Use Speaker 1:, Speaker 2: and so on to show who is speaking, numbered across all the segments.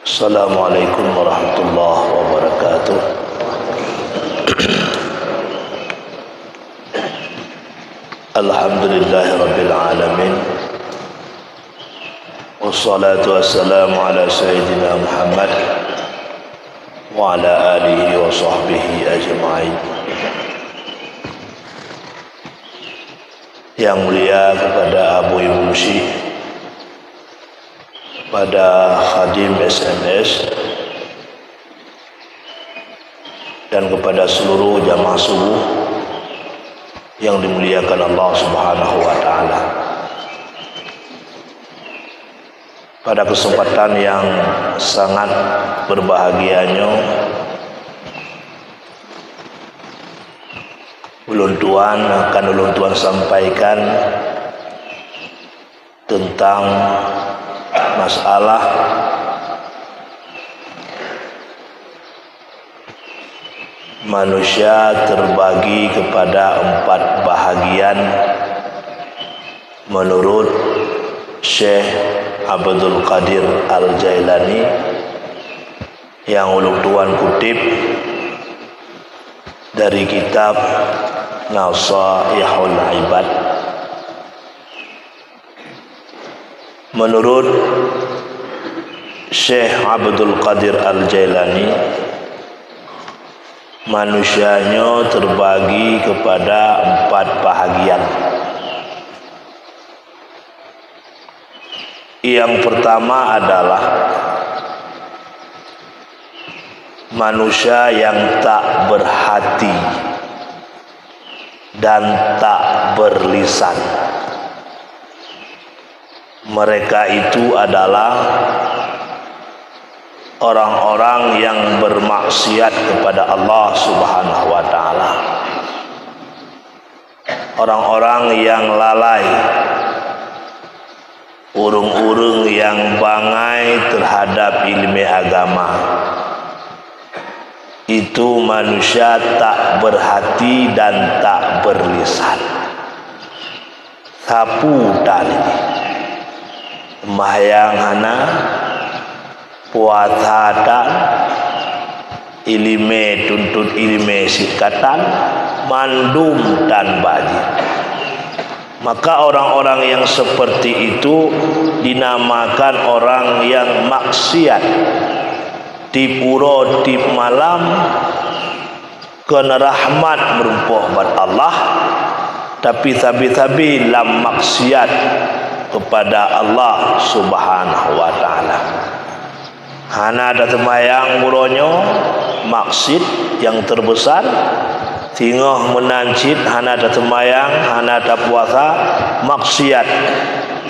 Speaker 1: Assalamualaikum warahmatullahi wabarakatuh. Alhamdulillahi rabbil alamin. Wassalatu wassalamu ala sayyidina Muhammad wa ala alihi wa sahbihi ajma'in. Yang mulia kepada Abu Ibu Syekh, pada khadim SMS, dan kepada seluruh jamaah subuh yang dimuliakan Allah Subhanahu wa taala. Pada kesempatan yang sangat berbahagianya, ulun tuan sampaikan tentang masalah manusia terbagi kepada 4 bahagian menurut Syekh Abdul Qadir Al-Jailani yang ulun tuan kutip dari kitab Nasaihul Ibad. Menurut Syekh Abdul Qadir Al-Jailani, manusianya terbagi kepada 4 bahagian. Yang pertama adalah manusia yang tak berhati dan tak berlisan. Mereka itu adalah orang-orang yang bermaksiat kepada Allah Subhanahu wa taala. Orang-orang yang lalai, urung-urung yang bangai terhadap ilmu agama. Itu manusia tak berhati dan tak berlisan. Sapu tali sembahyang hana, puasa dan ilmu tuntut ilmu sikatan, mandum dan baji. Maka orang-orang yang seperti itu dinamakan orang yang maksiat. Di pura di malam kena rahmat merumpah buat Allah, tapi tabi-tabi lam maksiat kepada Allah Subhanahu wa taala. Hana ada temayang muronyo maksud yang terbesar, tinggal menancit. Hana ada temayang, hana ada puasa, maksiat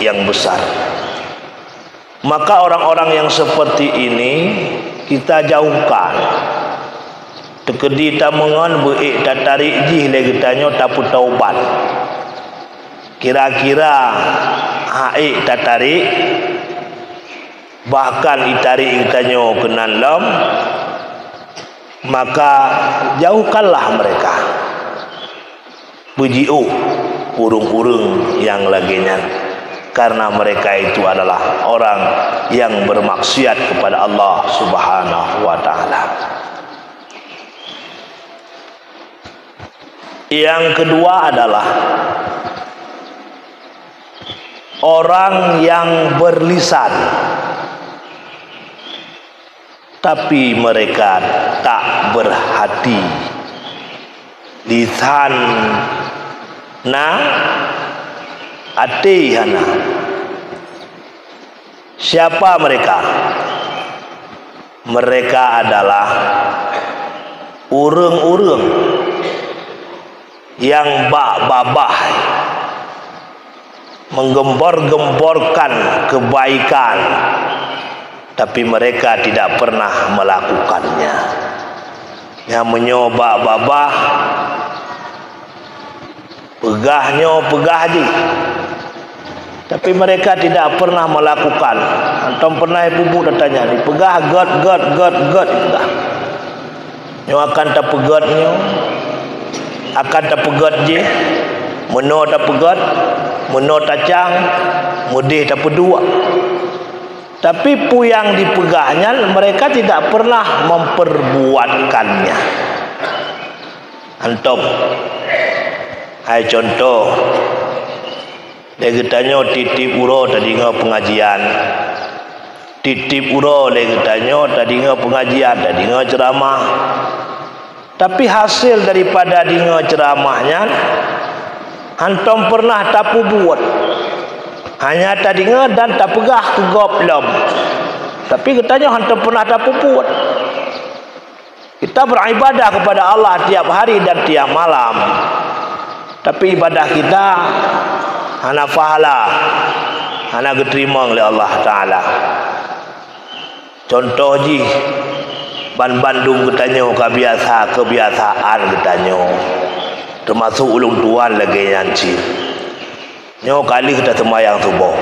Speaker 1: yang besar. Maka orang-orang yang seperti ini kita jauhkan. Tekedi tamangan beik tarik jih lagi tanyo tapu taubat. Kira-kira haik tarik, bahkan itarik tanyo kenan lam, maka jauhkanlah mereka. Bejiu urung-urung yang laginya, karena mereka itu adalah orang yang bermaksiat kepada Allah Subhanahu wa taala. Yang kedua adalah orang yang berlisan, tapi mereka tak berhati. Lisan na ati hana. Siapa mereka? Mereka adalah urung-urung yang babah menggembor-gemborkan kebaikan, tapi mereka tidak pernah melakukannya. Yang menyoba babah, pegahnya pegah je, tapi mereka tidak pernah melakukan. Antum pernah ibu datanya ni pegah god pegah. Nyo akan tak pegatnya, akan tak pegat je, meno tak pegat, meno tacang, mudih tak pedua. Tapi pu yang dipegahnya mereka tidak pernah memperbuatkannya. Antum, hai contoh, dia katanya titip uro tadi ngau pengajian, titip uro dia katanya tadi ngau pengajian, tadi ngau ceramah. Tapi hasil daripada dengar ceramahnya, antum pernah tak buat. Hanya tak dengar dan tak pegah ke goblom. Tapi katanya antum pernah tak buat. Kita beribadah kepada Allah tiap hari dan tiap malam. Tapi ibadah kita hana pahala, hana diterima oleh Allah Ta'ala. Contoh ji, Ban Bandung katanya kebiasaan katanya. Termasuk ulung tuan lagi nyanci. Nyo kali kita sembahyang subuh.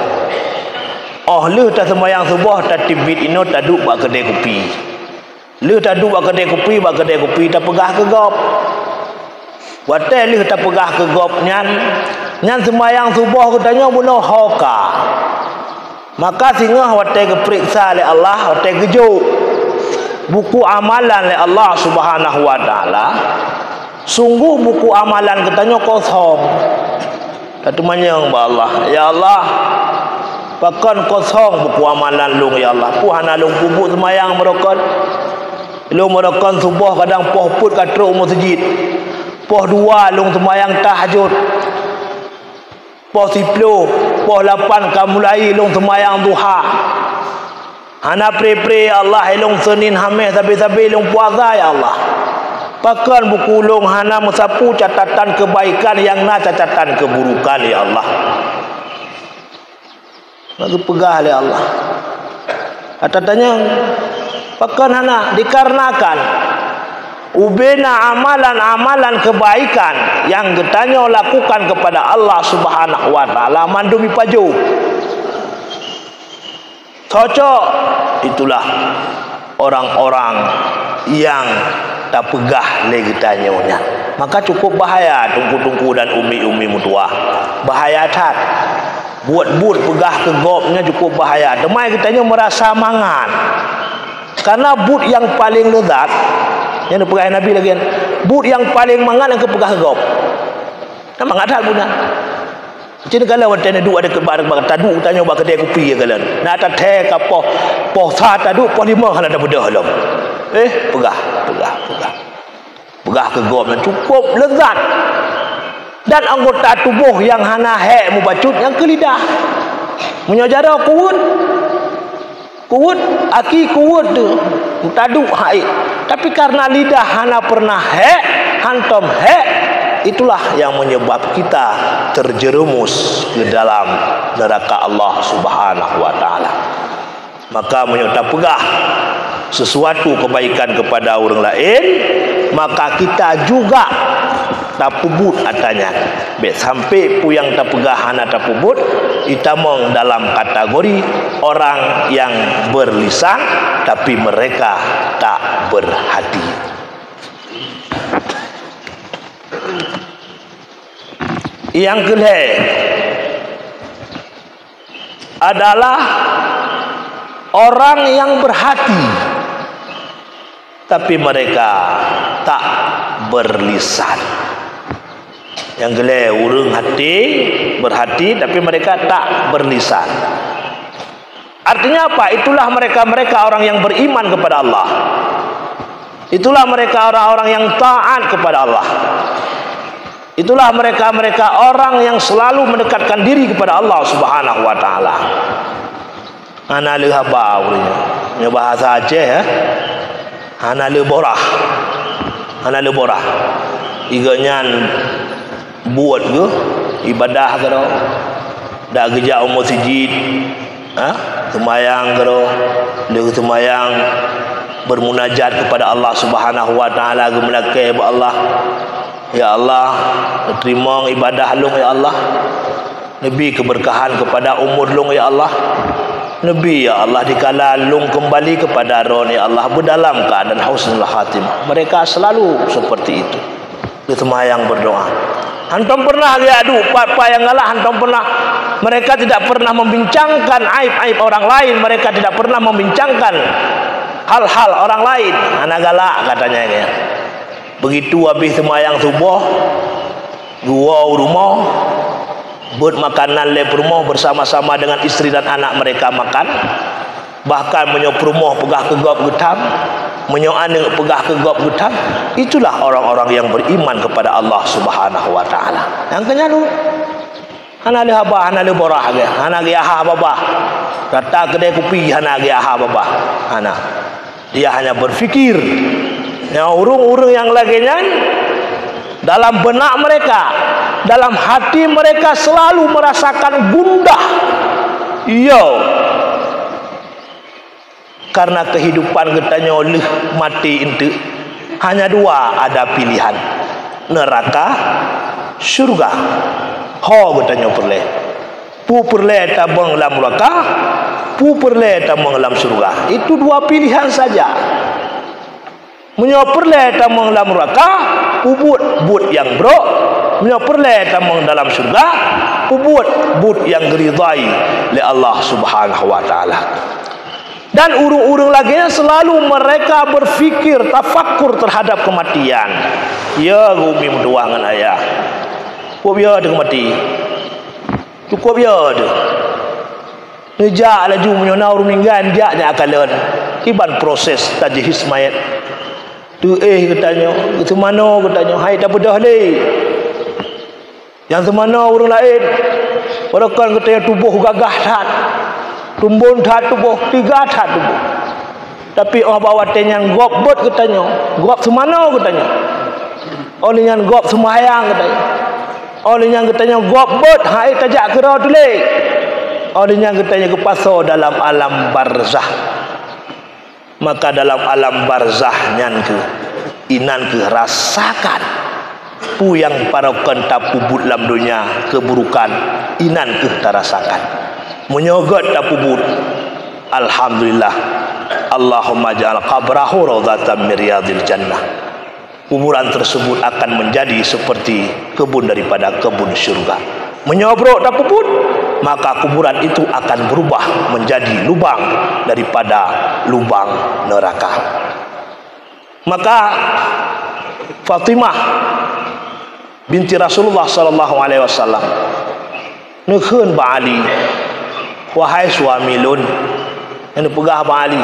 Speaker 1: Oh lu tak sembahyang subuh tak tibit ino tak duk bak kedai kopi. Lu tak duk bak kedai kopi tak pegah ke gop. Watai lu tak pegah ke gop nyan sembahyang subuh katanya bunuh hoka. Maka singa watai keperiksa oleh Allah, watai kejuk buku amalan oleh Allah Subhanahu wa taala. Sungguh buku amalan katanya kosong. Kata manyang ba Allah, ya Allah, pakan kosong buku amalan lung ya Allah. Pu hana lung pubuk semayang merokon. Lung merokon subuh kadang poh put katruk masjid. Poh 2 lung semayang tahajud. Poh 10, poh 8 kamulai lung semayang duha. Hana pre-pre ya Allah lung Senin Hamis sabi-sabi lung puasa ya Allah. Pakan buku long hana mensapu catatan kebaikan yang na catatan keburukan ya Allah. Lagu pegah ya Allah. Katanya pakan hana dikarenakan ubena amalan-amalan kebaikan yang getanya lakukan kepada Allah Subhanahu wa taala mandumi paju. Cocok itulah orang-orang yang tak pegah lagi tanya. Maka cukup bahaya tungku-tungku dan umi-umi mutua. Bahaya tak. Buat pegah ke gopnya cukup bahaya. Demai kitanya merasa mangan. Karena but yang paling lezat, yang dipegah Nabi lagi, but yang paling mangan yang kepegah ke gop. Nama ngadat punya. Jadi kalau ada dua ada kebar tadu tanya bak kedai kopi ya kalian. Nak tak teh kapoh poh sa tadu poh 5 hana dah bedah lom. Pegah ke gom cukup lezat. Dan anggota tubuh yang hana hek mubacut yang ke lidah. Menyajara kuut aki kuut tu tadu hai. Tapi karena lidah hana pernah hek, hantom hek, itulah yang menyebab kita terjerumus ke dalam neraka Allah Subhanahu wa taala. Maka menyata pegah sesuatu kebaikan kepada orang lain, maka kita juga tak pubut atanya. Sampai pu yang tak pegah hana tak pubut, itamong dalam kategori orang yang berlisan tapi mereka tak berhati. Yang kedua adalah orang yang berhati tapi mereka tak berlisan. Yang kedua urang hati berhati tapi mereka tak berlisan. Artinya apa? Itulah mereka-mereka orang yang beriman kepada Allah. Itulah mereka orang-orang yang taat kepada Allah. Itulah mereka-mereka orang yang selalu mendekatkan diri kepada Allah Subhanahu wa taala. Ana le haba urnya. Nya bahasa Aceh ya. Ana le borah. Iganya buat ke ibadah ke dah. Dak geja masjid. Sembahyang ke dah. Dia sembahyang bermunajat kepada Allah Subhanahu wa taala gemelakai ba Allah. Ya Allah, terima ibadah long ya Allah. Nabi keberkahan kepada umur long ya Allah. Nabi ya Allah dikala long kembali kepada ron ya Allah berdalam keadaan husnul khatimah. Mereka selalu seperti itu. Sembahyang berdoa. Antum pernah lihat apa yang ngalah? Antum pernah? Mereka tidak pernah membincangkan aib-aib orang lain. Mereka tidak pernah membincangkan hal-hal orang lain. Anak galak katanya ini. Begitu habis sembahyang subuh, gua rumah, buat makanan lep rumah bersama-sama dengan istri dan anak mereka makan. Bahkan menyop rumah pegah ke gop getam, menyop anak pegah ke gop getam. Itulah orang-orang yang beriman kepada Allah Subhanahu wa taala. Yang kenyanu hana le habah, hana le borah ge, hana ge aha babah. Kata kedai kopi hana ge aha babah. Hana. Dia hanya berfikir. Yang urung-urung yang laginya dalam benak mereka, dalam hati mereka selalu merasakan gundah. Iya. Karena kehidupan katanya oleh mati itu hanya dua, ada pilihan, neraka, syurga. Ho katanya perle, pu perle tabang dalam neraka, pu perle tabang dalam syurga. Itu dua pilihan saja. Menyo perle tabang dalam neraka, but yang bro. Menyo perle tabang dalam syurga, but yang diridai oleh Allah Subhanahu wa taala. Dan urung-urung lagi selalu mereka berfikir tafakur terhadap kematian. Ya gumi mendoa dengan ayah. Cukup ya ada mati. Cukup ya ada. Nejak laju menyona urung meninggal jaknya akalan. Kiban proses tajhis mayat. Tu katanya, itu mana katanya, hai dah bedah le. Yang semana urung lain. Walaupun katanya tubuh gagah tat. Tumbun tat tubuh, 3 tat tubuh. Tapi orang bawa tenyan gop bot katanya. Gop semana katanya. Oleh yang gop sembahyang katanya. Oleh yang katanya gop bot, hai tajak kira tu le. Oleh yang katanya ke pasar dalam alam barzah. Maka dalam alam barzah nyan ke inan ke rasakan pu yang para kenta pubut dalam dunia keburukan inan ke terasakan. Menyogot tapubut. Alhamdulillah. Allahumma ja'al qabrahu rawdatan min riyadil jannah. Kuburan tersebut akan menjadi seperti kebun daripada kebun syurga. Menyobrok tapubut, maka kuburan itu akan berubah menjadi lubang daripada lubang neraka. Maka Fatimah binti Rasulullah sallallahu alaihi wasallam nekheun ba Ali, wahai suami lun, yang pegah ba Ali,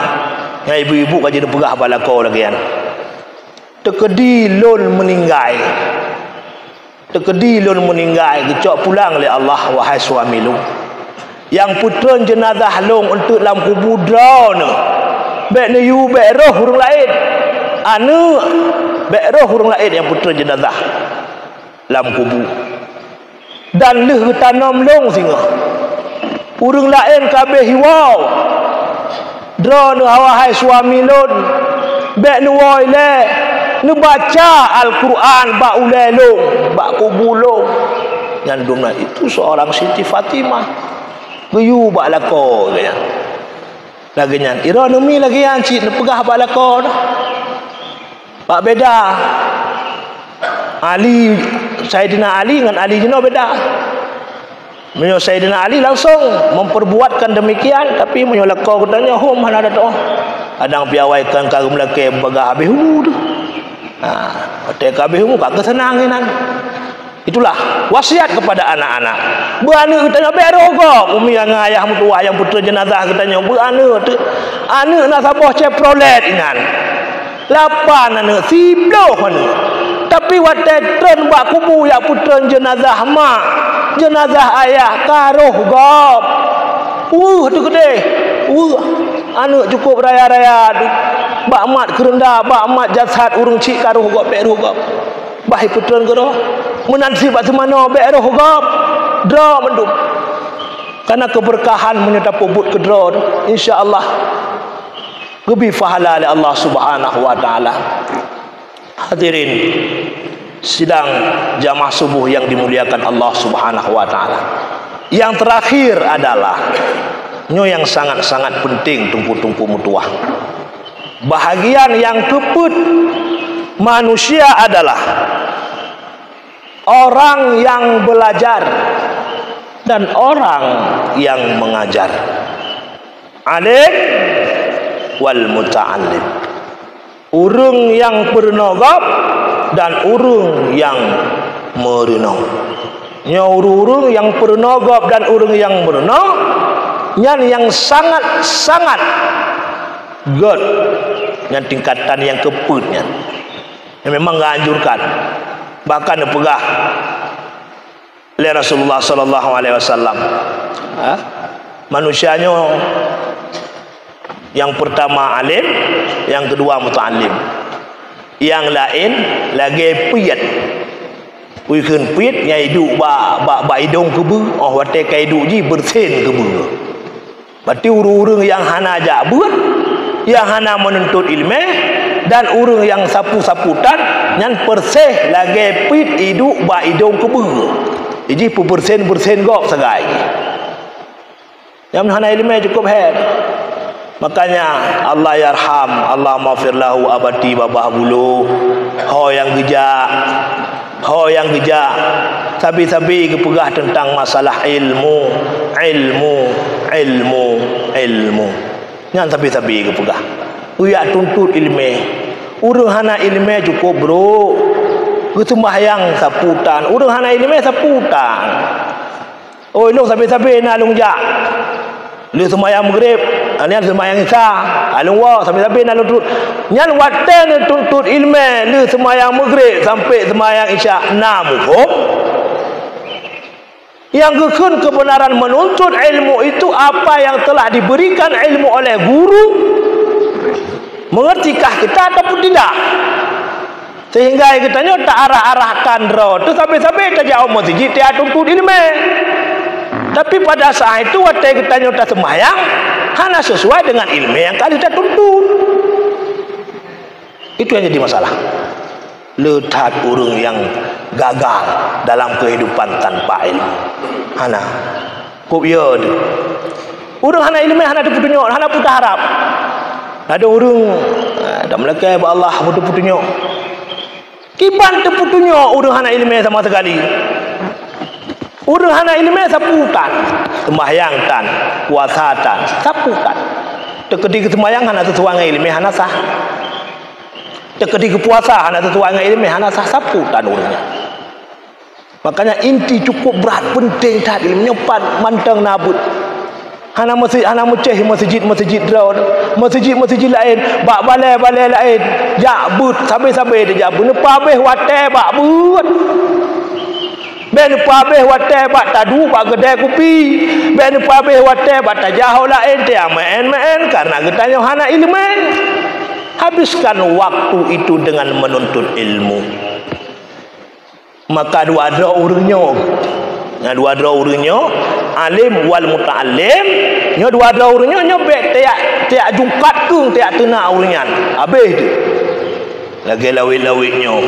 Speaker 1: yang ibu-ibu kaji pegah ba lakau lagi kan. Tekedi lun meninggal. Tekedi lun meninggal, gecok pulang oleh Allah, wahai suami lun. Yang putra jenazah lun untuk dalam kubur drone. Bek ne yu bek roh urang lain. Anu bek roh urang lain yang putra jenazah dalam kubur. Dan leh tanam long singa. Urang lain kabeh hiwau. Drone wahai suami lun. Bek nu woi le. Nu baca Al-Quran ba ulelong, ba kubulong. Yang dumna itu seorang Siti Fatimah. Geyu ba lako gaya. Lagi nyan ira nemi lagi yang cik pegah ba lako. Ba beda. Ali Sayyidina Ali dengan Ali Jino beda. Menyo Sayyidina Ali langsung memperbuatkan demikian, tapi menyo lako katanya hom mana ada doa. Kadang piawaikan karum laki begah habis tu. Ketika habis umur tak kesenangan. Itulah wasiat kepada anak-anak. Berana katanya berogo umi yang ayah mutua yang putra jenazah katanya berana tu anak nak sabah Chevrolet inan 8 anak 10 anak. Tapi waktu tren buat kubur yang putra jenazah mak jenazah ayah karuh gop tu gede anak cukup raya-raya bak mat kerendah, bak mat jasad urung cik karuh gop bek roh gop. Bahi putran geroh. Menansi bak semana bek roh gop. Dra mendum. Karena keberkahan menyertai pubut ke dra insya-Allah. Lebih pahala oleh Allah Subhanahu wa taala. Hadirin sidang jamaah subuh yang dimuliakan Allah Subhanahu wa taala. Yang terakhir adalah yang sangat-sangat penting tumpu-tumpu mutuah. Bahagian yang keput manusia adalah orang yang belajar dan orang yang mengajar. Alim wal muta'allim, urang yang bernogap dan urang yang merenung. Nya urang yang bernogap dan urang yang merenung, yang sangat good, yang tingkatan yang keputnya, yang memang menganjurkan, bahkan dipegah oleh Rasulullah sallallahu alaihi wasallam. Manusianya yang pertama alim, yang kedua muta'allim, yang lain lagi piat. Uikeun piat nyai duk ba idong kebu, oh wate kai duk ji bersen kebu. Berarti urang yang hana ajak buat, yang hana menuntut ilmu, dan urang yang sapu-saputan nyan perseh lagi pit iduk ba idong kebu. Jadi bersen gok segai. Yang hana ilmu cukup head. Makanya Allah yarham, Allah maghfir lahu abadi babah bulu. Ho yang gejak, sabi-sabi kepegah tentang masalah ilmu. Yang sabi-sabi kepegah. Uyak tuntut ilmu. Urang hana ilmu cukup bro. Sembahyang saputan, urang hana ilmu saputan. Oh ilung sabi-sabi na lung jak. Lu sembahyang maghrib, anian sembahyang isya, alung wa sabi-sabi na lung nyan waten tuntut ilmu, lu sembahyang maghrib sampai sembahyang isya na mukhum. Yang kekun kebenaran menuntut ilmu itu apa yang telah diberikan ilmu oleh guru. Mengertikah kita ataupun tidak? Sehingga kitanya tak arah-arahkan roh. Tu sampai-sampai tak jauh masjid dia tuntut ilmu. Tapi pada saat itu waktu kitanya tak sembahyang, hanya sesuai dengan ilmu yang kali kita tuntut. Itu yang jadi masalah. Letak urang yang gagal dalam kehidupan tanpa ilmu. Hana kubiyo. Urang hana ilmu, hana petunjuk, hana putar harap. Ada urang dah melekai ba Allah butuh petunjuk. Kiban terputunjuk urang hana ilmu sama sekali. Urang hana ilmu saputan, sembahyang tan, puasa tan, saputan. Tekedi sembahyang hana sesuai dengan ilmu hana sah. Tekedi puasa hana sesuai dengan ilmu hana sah, saputan urangnya. Makanya inti cukup berat penting tak ilmu nyepat mantang nabut. Hana masjid draud, masjid lain, bak balai lain, jabut sampai dia jabut nepa habis wate bak but. Ben nepa habis wate bak tadu bak kedai kopi. Ben nepa habis wate bak tajauh lain dia main karena getanya hana ilmu. Habiskan waktu itu dengan menuntut ilmu. Maka dua-dua urangnya. Dua-dua urangnya alim wal muta'allim, nya dua-dua urangnya nya bet tiak jungkat tung tiak tena urangan. Habis tu. Lagi lawit-lawitnya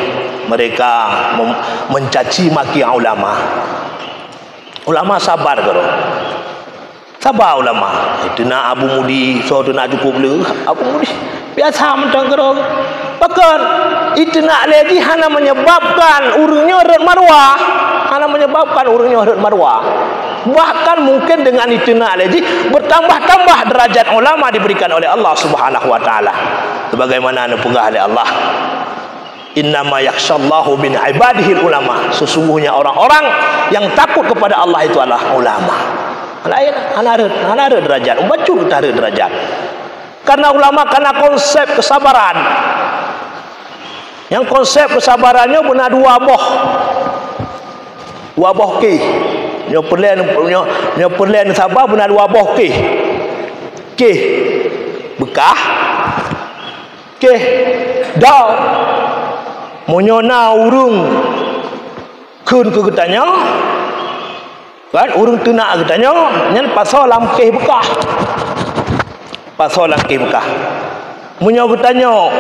Speaker 1: mereka mencaci maki ulama. Ulama sabar ke? Sabar ulama. Itu nak Abu Mudi, so tu nak cukup le. Abu Mudi biasa mentang ke? Bahkan itu nak lagi hana menyebabkan urangnya red marwah. Hana menyebabkan urangnya red marwah. Bahkan mungkin dengan itu nak lagi bertambah-tambah derajat ulama diberikan oleh Allah Subhanahu wa taala. Sebagaimana dipegah oleh Allah. Innama yakhshallahu min ibadihi ulama. Sesungguhnya orang-orang yang takut kepada Allah itu adalah ulama. Lain hana derajat, baca kita derajat. Karena ulama karena konsep kesabaran. Yang konsep kesabarannya benar dua boh ke. Nyo perlen sabar benar dua boh ke. Ke bekah. Ke dah. Monyona urung keun ke getanya. Kan urung tena getanya nyen pasal lamkeh bekah. Pasal lamkeh bekah. Munyo getanya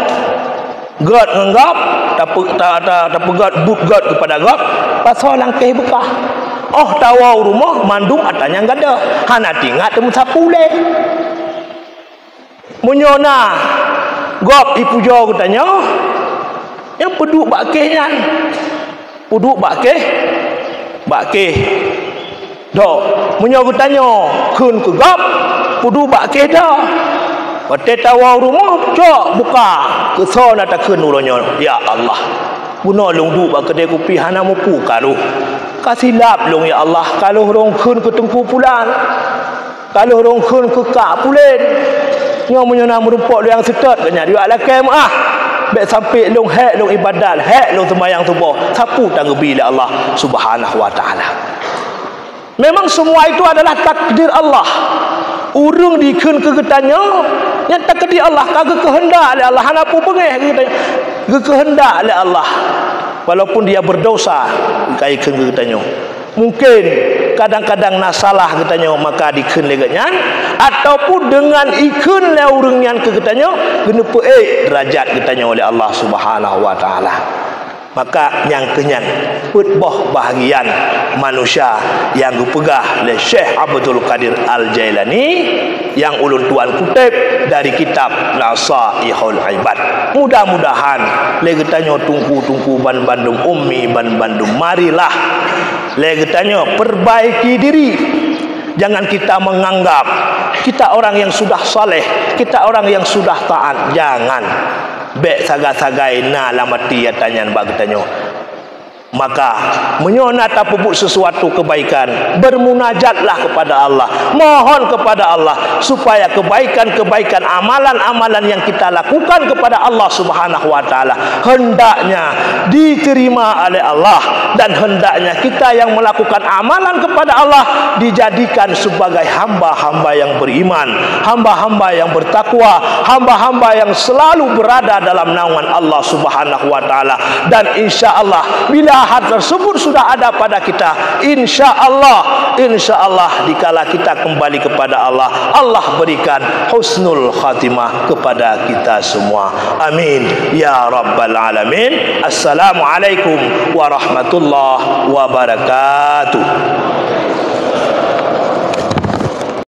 Speaker 1: God nganggap tak pegat but God kepada God pasal langkah bekah. Oh tawa rumah mandung atanya enggak ada. Hana tingat temu sapu le. Munyona God ipujo katanya yang peduk bakehnya. Puduk bakeh dah menyo tanya kun ke gap puduk bakeh dah pate tawau rumah cok buka ke sana tak kun uronyo ya Allah guna long duk bak kedai kopi hana mupu kalu kasilap long ya Allah kalau rong kun ke tengku pulang kalau rong kun ke kak pulen nyo menyona merupak yang setot kanya dia lakem baik sampai long hak long ibadat hak long sembahyang tubuh sapu tanggebi oleh Allah Subhanahu wa taala. Memang semua itu adalah takdir Allah. Urung dikeun kegetanya yang takdir Allah kagak kehendak oleh Allah hana pu pengeh kegetanya kehendak oleh Allah walaupun dia berdosa kaikeun kegetanya. Mungkin kadang-kadang nasalah katanya maka dikeun leganya ataupun dengan ikeun le urang nyan ke katanya kena peik derajat katanya oleh Allah Subhanahu wa taala. Maka yang kenyan putboh bahagian manusia yang dipegah oleh Syekh Abdul Qadir Al-Jailani yang ulun tuan kutip dari kitab Nasaihul Ibad. Mudah-mudahan le katanya tungku-tungku ban Bandung ummi ban Bandung marilah le katanya perbaiki diri. Jangan kita menganggap kita orang yang sudah saleh, kita orang yang sudah taat. Jangan bek sagai-sagai na lamati tanya bak katanya. Maka menyona tapubuk sesuatu kebaikan, bermunajatlah kepada Allah, mohon kepada Allah supaya kebaikan-kebaikan amalan-amalan yang kita lakukan kepada Allah Subhanahu wa taala hendaknya diterima oleh Allah dan hendaknya kita yang melakukan amalan kepada Allah dijadikan sebagai hamba-hamba yang beriman, hamba-hamba yang bertakwa, hamba-hamba yang selalu berada dalam naungan Allah Subhanahu wa taala. Dan insyaallah bila hal tersebut sudah ada pada kita, insyaallah dikala kita kembali kepada Allah, Allah berikan husnul khatimah kepada kita semua. Amin ya rabbal alamin. Assalamualaikum warahmatullahi wabarakatuh.